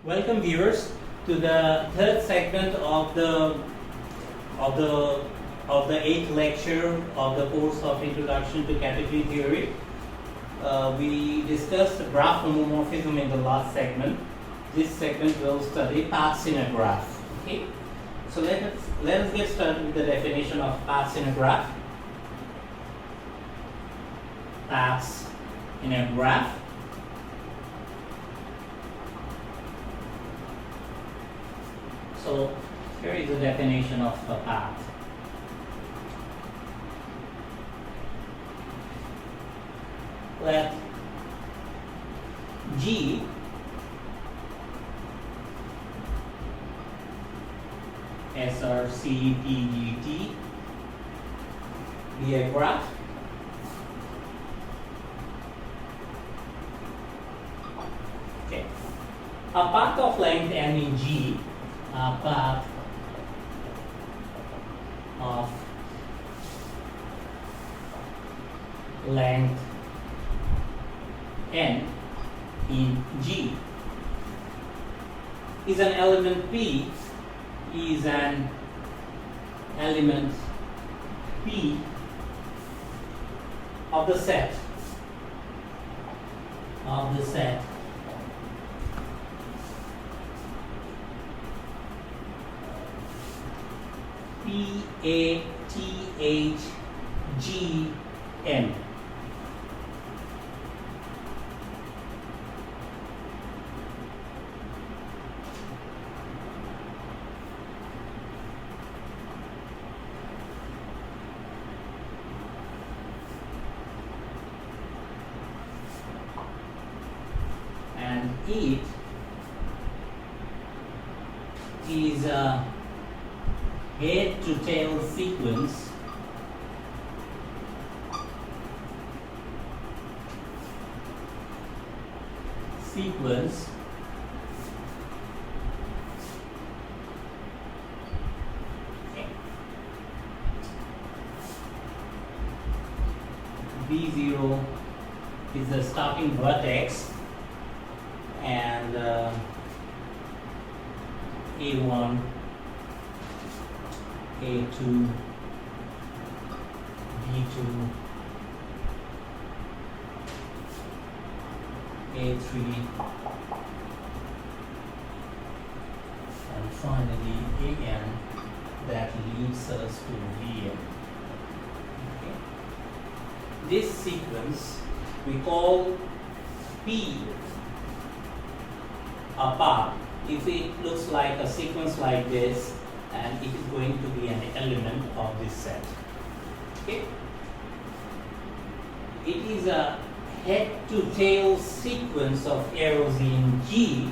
Welcome viewers to the third segment of the eighth lecture of the course of Introduction to Category Theory. We discussed graph homomorphism in the last segment. This segment will study paths in a graph. Okay, so let us get started with the definition of paths in a graph. Paths in a graph. So here is the definition of a path. Let G SRCPGT be a graph okay. A path of length n in G, a path of length n in G is an element P of the set PATHGN. And it is a head to tail sequence okay. B0 is the starting vertex and A1, A2, B2, A3, and finally AN that leads us to VN. Okay. This sequence we call P a path if it looks like a sequence like this, and it is going to be an element of this set. Okay. It is a head to tail sequence of arrows in G,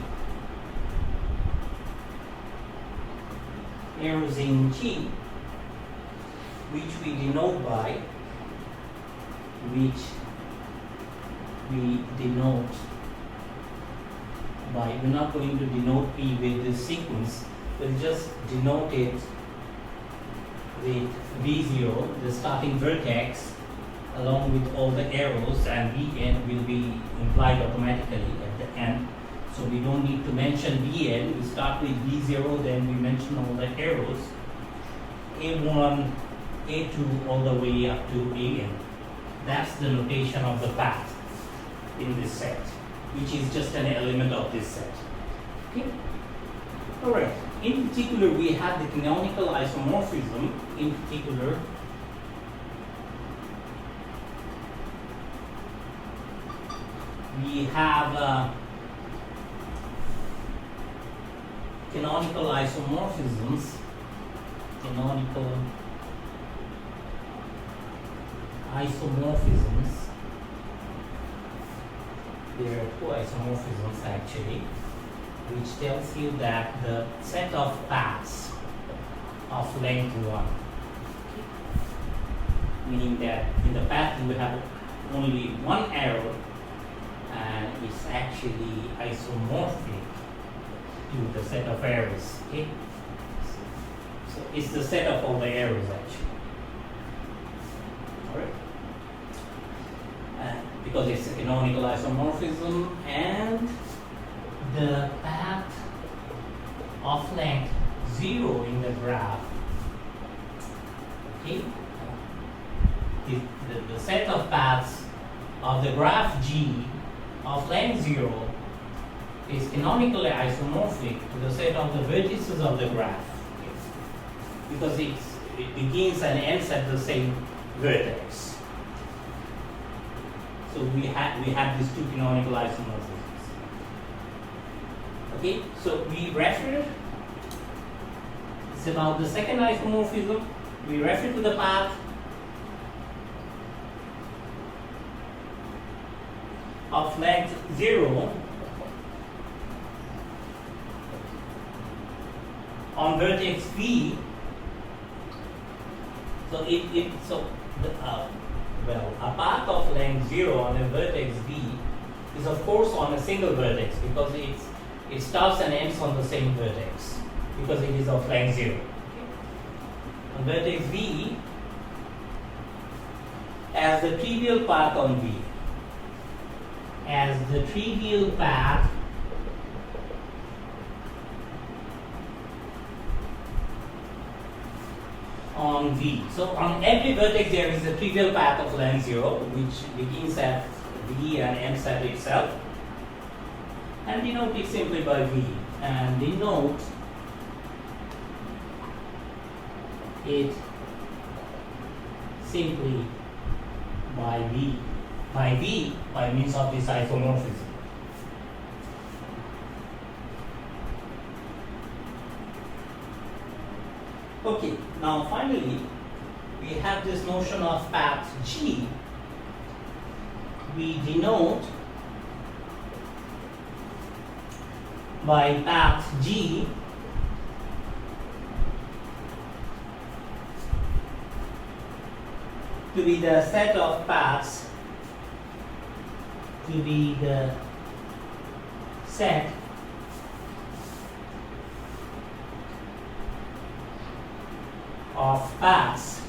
which we denote by we're not going to denote P with this sequence, we'll just denote it with V0, the starting vertex, along with all the arrows, and Vn will be implied automatically at the end. So we don't need to mention Vn, we start with V0, then we mention all the arrows, A1, A2, all the way up to An. That's the notation of the path in this set, which is just an element of this set. Okay? Alright. In particular, we have the canonical isomorphism. In particular, we have canonical isomorphisms. There are two isomorphisms actually, which tells you that the set of paths of length 1, meaning that in the path you have only one arrow and it's actually isomorphic to the set of arrows. Okay? So it's the set of all the arrows actually. Alright. Because it's a canonical isomorphism, and the path of length 0 in the graph, okay, the set of paths of the graph G of length 0 is canonically isomorphic to the set of the vertices of the graph, okay, because it begins and ends at the same vertex. So we have these two canonical isomorphisms. Okay, so we refer, it's about the second isomorphism, we refer to the path of length 0 on vertex V. So a path of length 0 on a vertex V is of course on a single vertex because it starts and ends on the same vertex because it is of length 0. Okay. On vertex V, as the trivial path on V, as the trivial path on V. So on every vertex there is a trivial path of length 0 which begins at V and ends at itself, and denote it simply by V, and denote it simply by V, by means of this isomorphism. Okay, now finally we have this notion of path G. We denote by path G to be the set of paths, to be the set of paths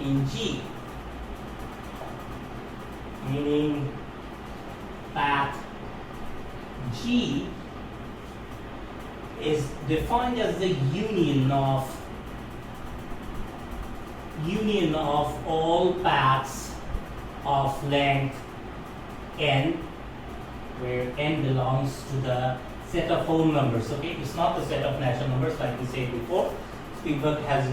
in G, meaning path G is defined as the union of all paths of length n, where n belongs to the set of whole numbers. Okay, it's not the set of natural numbers like we said before. Spielberg has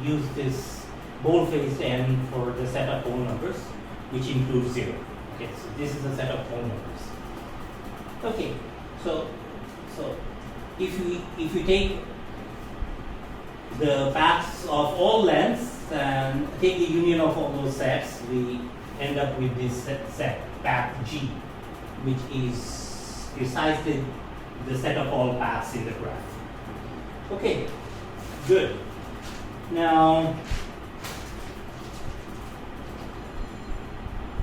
used this bold-faced n for the set of whole numbers, which includes 0. Okay, so this is a set of whole numbers. Okay, so if we take the paths of all lengths and take the union of all those sets, we end up with this set path G, which is precisely the set of all paths in the graph. Okay, good. Now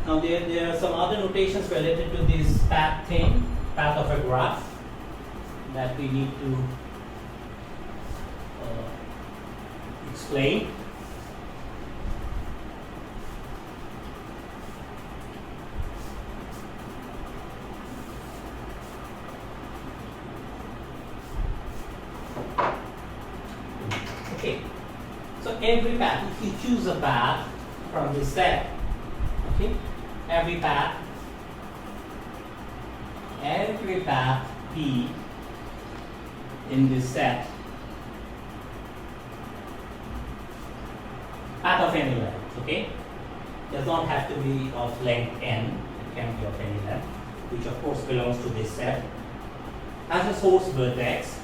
there are some other notations related to this path thing, path of a graph, that we need to explain. Okay, so every path, if you choose a path from this set, okay, every path P in this set, path of any length, okay, does not have to be of length n, it can be of any length, which of course belongs to this set, has a source vertex.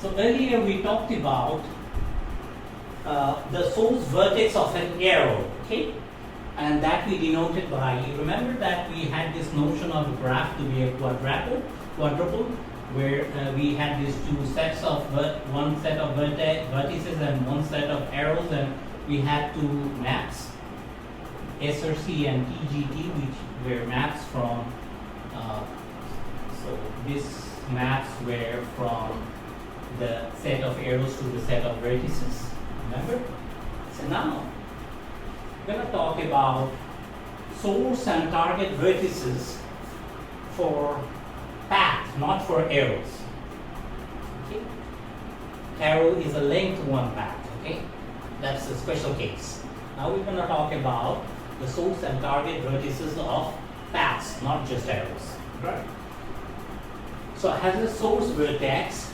So earlier we talked about the source vertex of an arrow, okay, and that we denoted by, you remember that we had this notion of a graph to be a quadruple, where we had these two sets of one set of vertices and one set of arrows, and we had two maps, SRC and TGT, which were maps from so these maps were from the set of arrows to the set of vertices, remember? So now we're going to talk about source and target vertices for path, not for arrows. Okay? Arrow is a length one path. Okay, that's a special case. Now we're going to talk about the source and target vertices of paths, not just arrows. Right. So it has a source vertex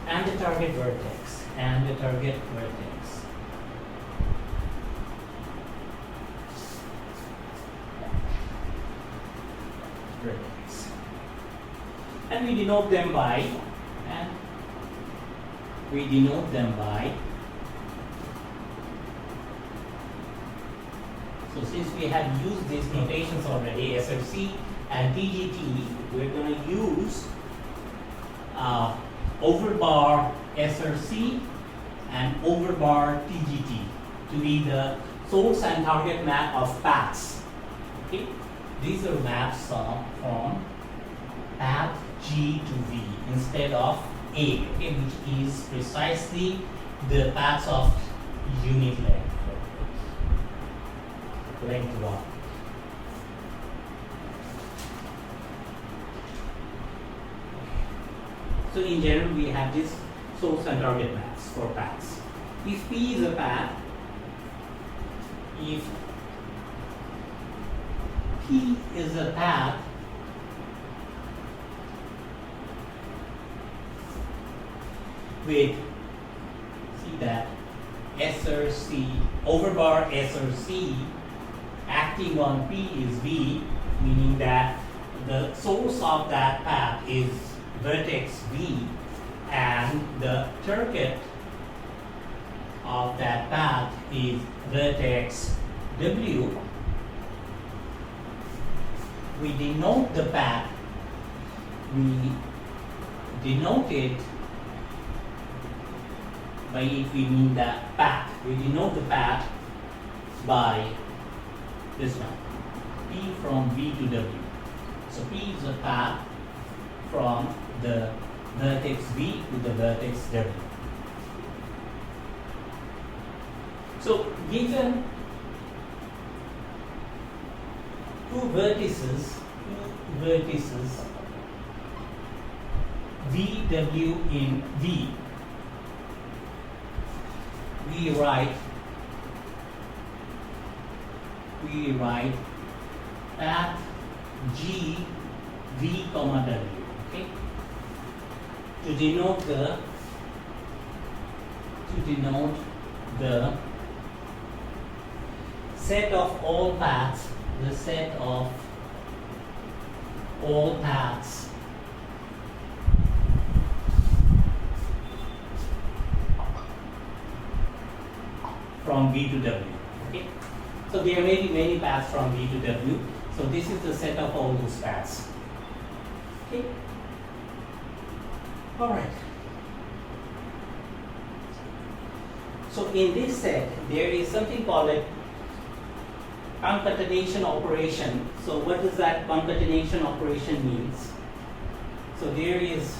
and a target vertex and a target vertex. Vertex. And we denote them by so since we have used these notations already, SRC and TGT, we're going to use overbar SRC and overbar TGT to be the source and target map of paths. Okay? These are maps from path G to V instead of A, okay, which is precisely the paths of unit length 1. So in general, we have this source and target maps for paths. If P is a path, if P is a path, with, see that SRC, overbar SRC acting on P is V, meaning that the source of that path is vertex V and the target of that path is vertex W. We denote the path, we denote it by it we mean the path. We denote the path by this one, P from V to W. So P is a path from the vertex V to the vertex W. So given two vertices VW in V, we write path G V comma W, okay, to denote the set of all paths, the set of all paths from V to W. Okay, so there may be many paths from V to W. So this is the set of all those paths. Okay. All right. So in this set, there is something called a concatenation operation. So what does that concatenation operation means? So there is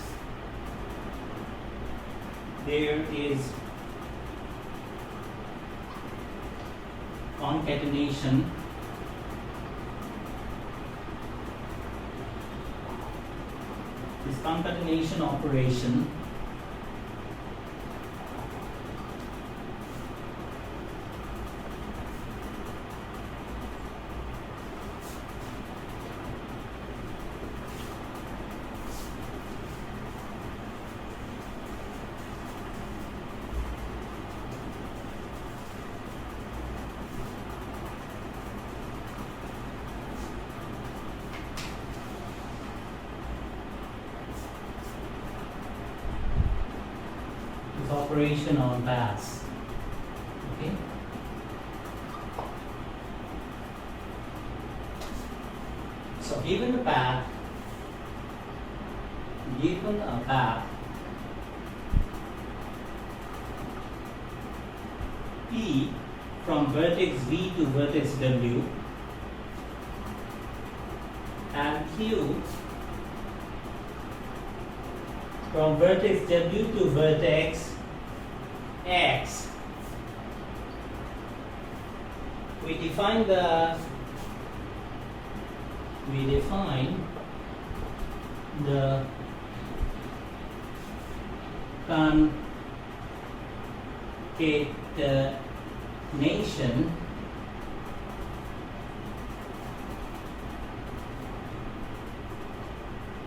concatenation operation operation on paths. Okay. So given a path P from vertex V to vertex W and Q from vertex W to vertex X, we define the we define the concatenation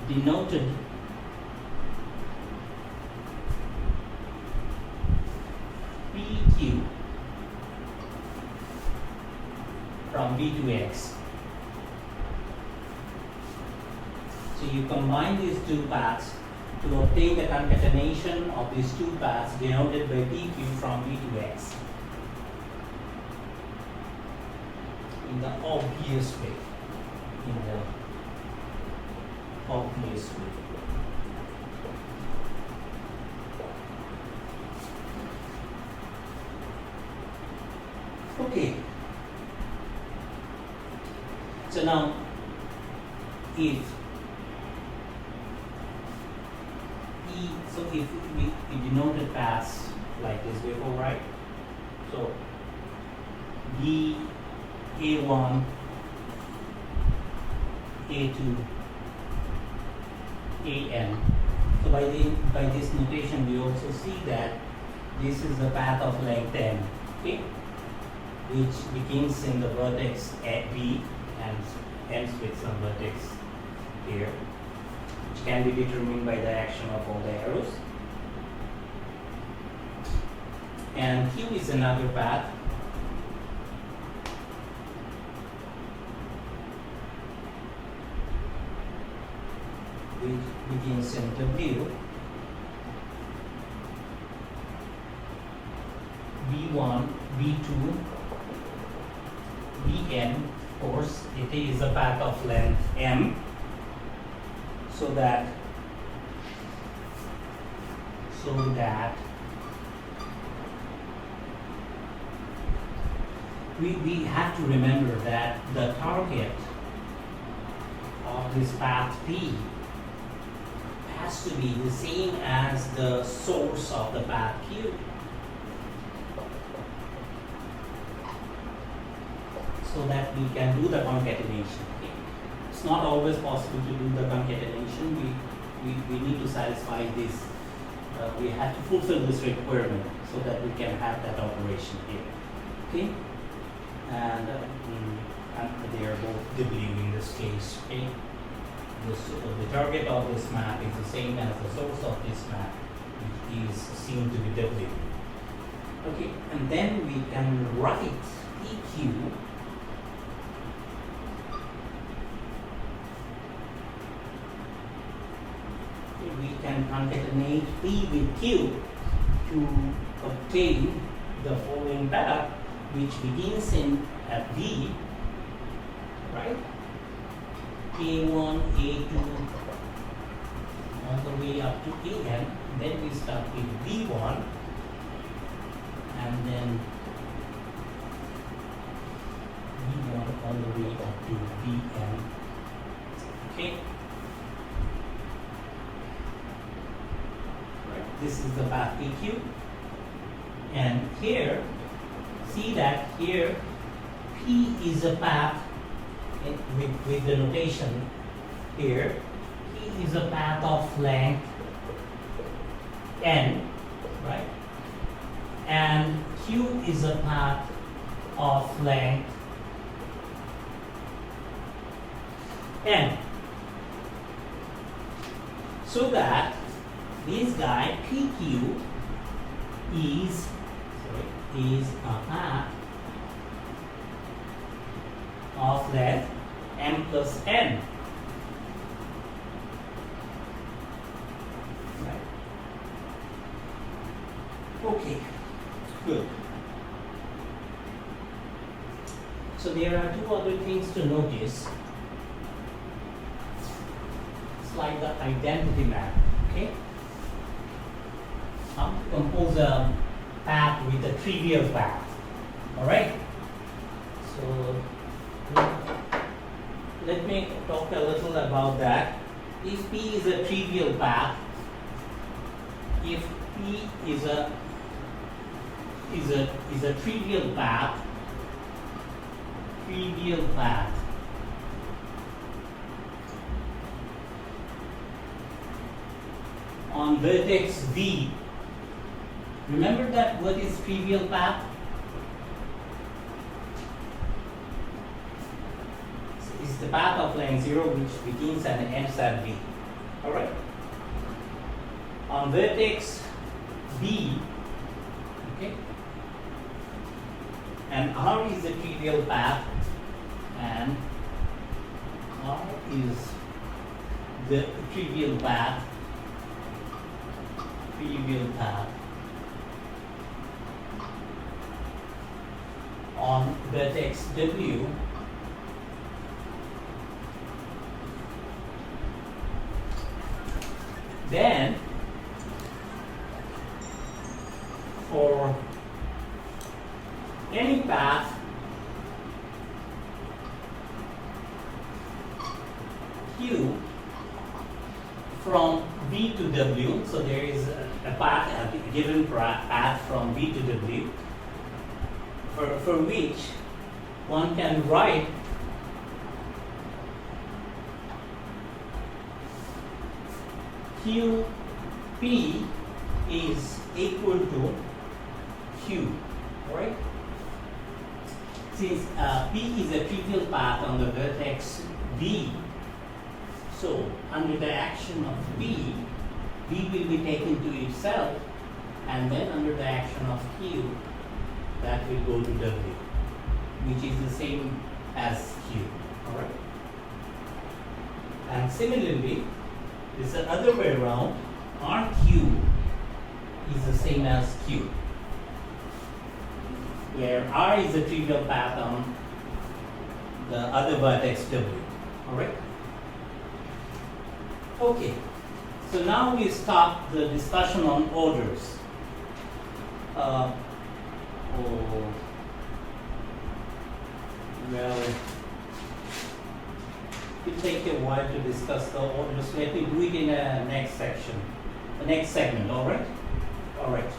denoted PQ from V to X. So you combine these two paths to obtain the concatenation of these two paths denoted by PQ from V to X in the obvious way. Okay. So now, if we denoted paths like this before, right? So B, A1, A2, AN. So by this notation, we also see that this is the path of length n, okay, which begins in the vertex at B and ends with some vertex here, which can be determined by the action of all the arrows. And Q is another path which begins in W, B1, B2, Bn. Of course, it is a path of length m, so that we have to remember that the target of this path P has to be the same as the source of the path Q. So that we can do the concatenation. Okay. It's not always possible to do the concatenation. We need to satisfy this. We have to fulfill this requirement so that we can have that operation here. Okay, and they are both W in this case. Okay, the target of this map is the same as the source of this map, which is seen to be W. Okay, and then we can write PQ we can concatenate P with Q to obtain the following path, which begins at V, right? A1, A2, all the way up to AN. Then we start with V1, and then V1 all the way up to Vn. Okay. This is the path PQ, and here, see that here P is a path with the notation here. P is a path of length n, right? And Q is a path of length n. So that this guy PQ is a path of length m plus n. Right. Okay, good. So there are two other things to notice. It's like the identity map, okay? Compose a path with a trivial path. Alright? So let me talk a little about that. If P is a trivial path, if P is a trivial path, on vertex V, remember that what is trivial path? It's the path of length 0 which begins and ends at V. Alright? On vertex B, okay, and R is the trivial path, and R is the trivial path on vertex W. Then for any path Q from V to W, so there is a path, a given path from V to W, for which one can write QP is equal to Q, right? Since P is a trivial path on the vertex V, so under the action of P, V will be taken to itself, and then under the action of Q, that will go to W, which is the same as Q, alright? And similarly, it's the other way around, RQ is the same as Q, where R is the trivial path on the other vertex W, alright? Okay, so now we start the discussion on orders. Well, it will take a while to discuss the orders. Let me do it in the next section, the next segment, alright? Alright.